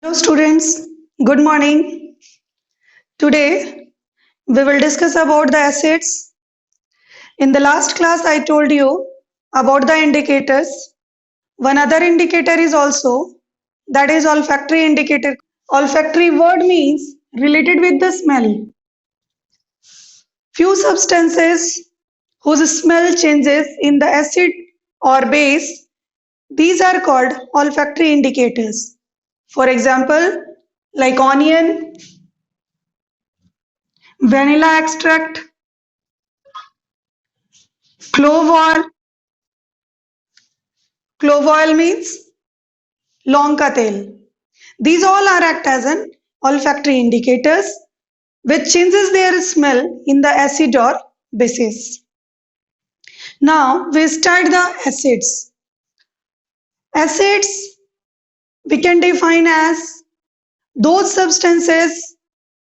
Hello, students. Good morning. Today, we will discuss about the acids. In the last class, I told you about the indicators. One other indicator is also that is olfactory indicator. Olfactory word means related with the smell. Few substances whose smell changes in the acid or base, these are called olfactory indicators. For example, like onion, vanilla extract, clove oil. Clove oil means long ka tel. These all are act as an olfactory indicators which changes their smell in the acid or bases. Now we start the acids. Acids we can define as those substances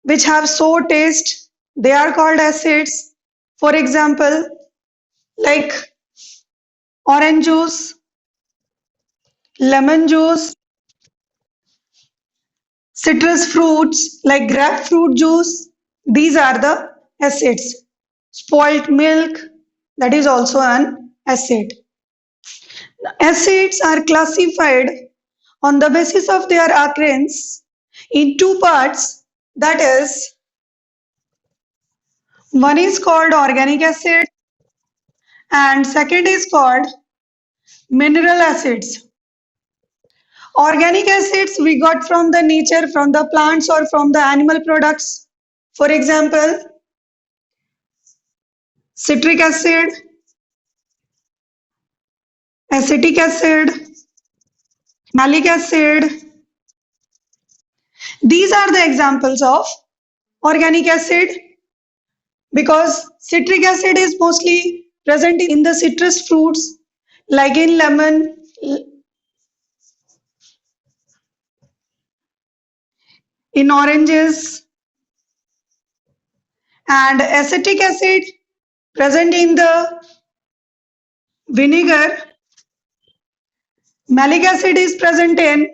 which have sour taste. They are called acids. For example, like orange juice, lemon juice, citrus fruits like grapefruit juice, these are the acids. Spoiled milk, that is also an acid. Acids are classified on the basis of their occurrence in two parts, that is, one is called organic acid and second is called mineral acids. Organic acids we got from the nature, from the plants or from the animal products. For example, citric acid, acetic acid, malic acid. These are the examples of organic acid because citric acid is mostly present in the citrus fruits like in lemon, in oranges, and acetic acid present in the vinegar. Malic acid is present in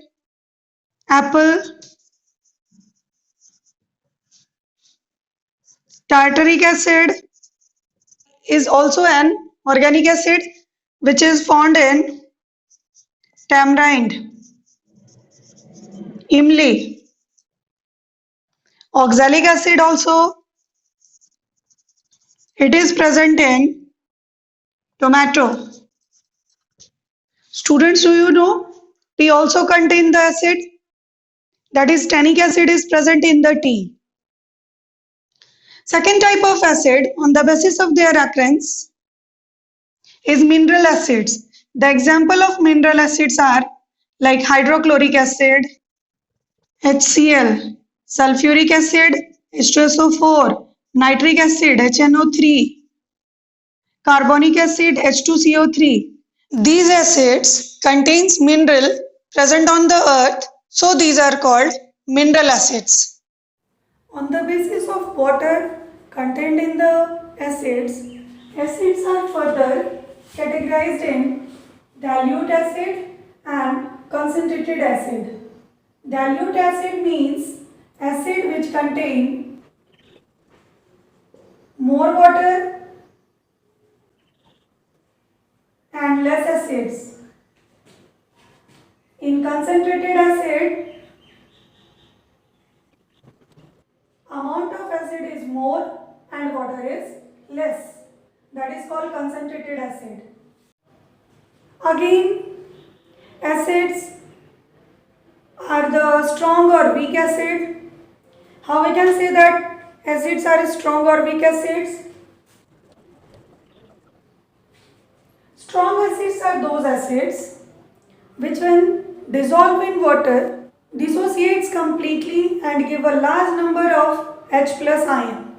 apple. Tartaric acid is also an organic acid which is found in tamarind, imli. Oxalic acid also, it is present in tomato. Students, do you know tea also contain the acid? That is tannic acid is present in the tea. Second type of acid on the basis of their occurrence is mineral acids. The example of mineral acids are like hydrochloric acid, HCl, sulfuric acid, H2SO4, nitric acid, HNO3, carbonic acid, H2CO3. These acids contains mineral present on the earth, so these are called mineral acids. On the basis of water contained in the acids, acids are further categorized in dilute acid and concentrated acid. Dilute acid means acid which contain more water and less acids. In concentrated acid, amount of acid is more and water is less. That is called concentrated acid. Again, acids are the strong or weak acid. How we can say that acids are strong or weak acids? Strong acids are those acids which when dissolved in water dissociates completely and give a large number of H plus ion.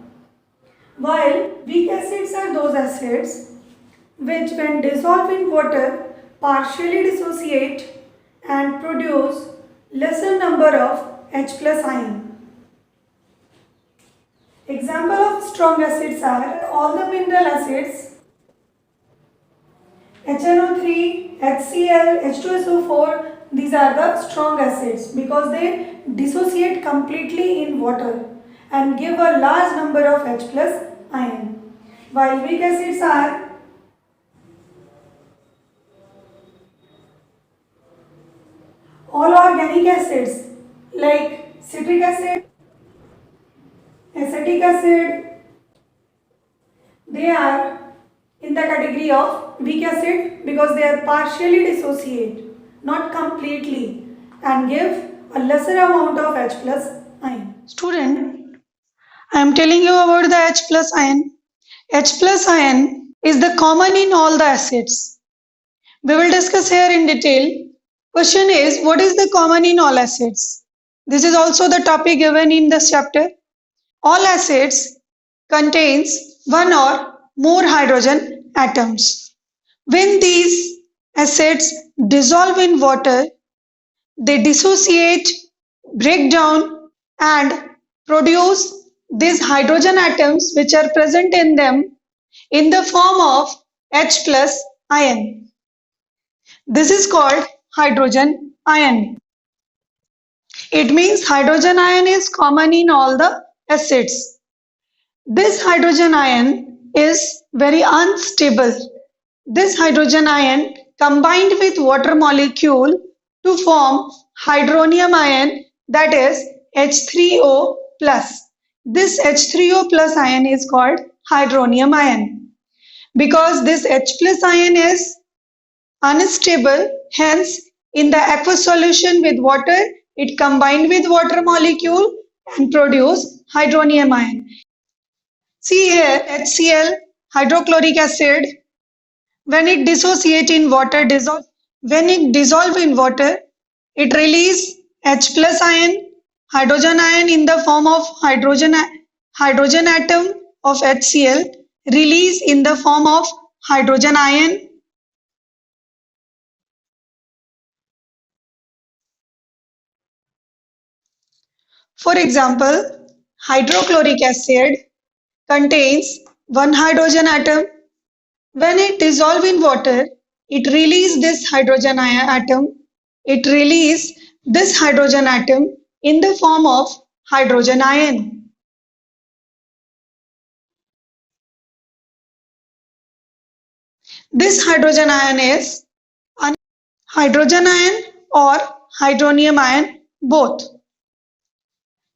While weak acids are those acids which when dissolved in water partially dissociate and produce lesser number of H plus ion. Example of strong acids are all the mineral acids HNO3, HCl, H2SO4, these are the strong acids because they dissociate completely in water and give a large number of H plus ion. While weak acids are all organic acids like citric acid, acetic acid, they are in the category of weak acid because they are partially dissociate, not completely, and give a lesser amount of H plus ion. Student, I am telling you about the H plus ion. H plus ion is the common in all the acids. We will discuss here in detail. Question is, what is the common in all acids? This is also the topic given in this chapter. All acids contains one or more hydrogen atoms. When these acids dissolve in water, they dissociate, break down and produce these hydrogen atoms which are present in them in the form of H plus ion. This is called hydrogen ion. It means hydrogen ion is common in all the acids. This hydrogen ion is very unstable. This hydrogen ion combined with water molecule to form hydronium ion, that is H3O plus. This H3O plus ion is called hydronium ion. Because this H plus ion is unstable, hence in the aqueous solution with water, it combined with water molecule and produce hydronium ion. See here, HCl, hydrochloric acid, when it dissociate in water, when it dissolve in water, it release H plus ion, hydrogen ion in the form of hydrogen atom of HCl, release in the form of hydrogen ion. For example, hydrochloric acid contains one hydrogen atom. When it dissolves in water, it releases this hydrogen atom. It releases this hydrogen atom in the form of hydrogen ion. This hydrogen ion is hydrogen ion or hydronium ion both.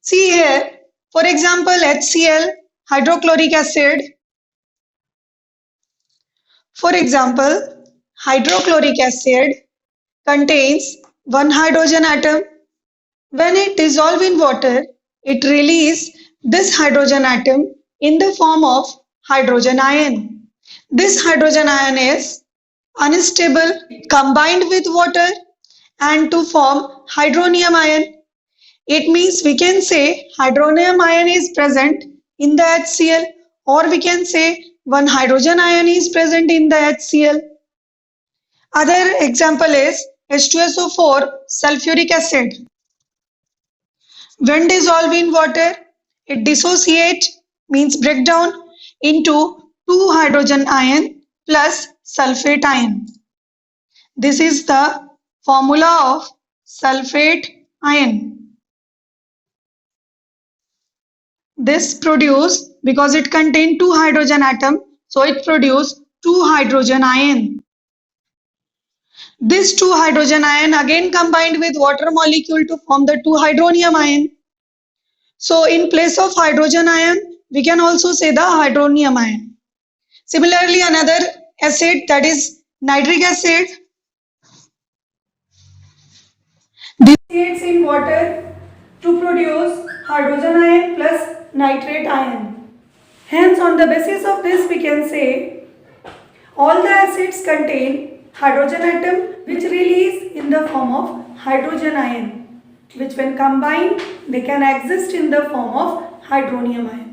See here, for example, HCl, hydrochloric acid. For example, hydrochloric acid contains one hydrogen atom. When it dissolves in water, it releases this hydrogen atom in the form of hydrogen ion. This hydrogen ion is unstable, combined with water and to form hydronium ion. It means we can say hydronium ion is present in the HCl, or we can say one hydrogen ion is present in the HCl. Other example is H2SO4 sulfuric acid. When dissolved in water, it dissociate, means break down into two hydrogen ion plus sulfate ion. This is the formula of sulfate ion. This produce, because it contains two hydrogen atom, so it produce two hydrogen ion. This two hydrogen ion again combined with water molecule to form the two hydronium ion. So in place of hydrogen ion, we can also say the hydronium ion. Similarly, another acid, that is nitric acid, dissociates in water to produce hydrogen ion plus nitrate ion. Hence, on the basis of this, we can say all the acids contain hydrogen atom which release in the form of hydrogen ion, which when combined, they can exist in the form of hydronium ion.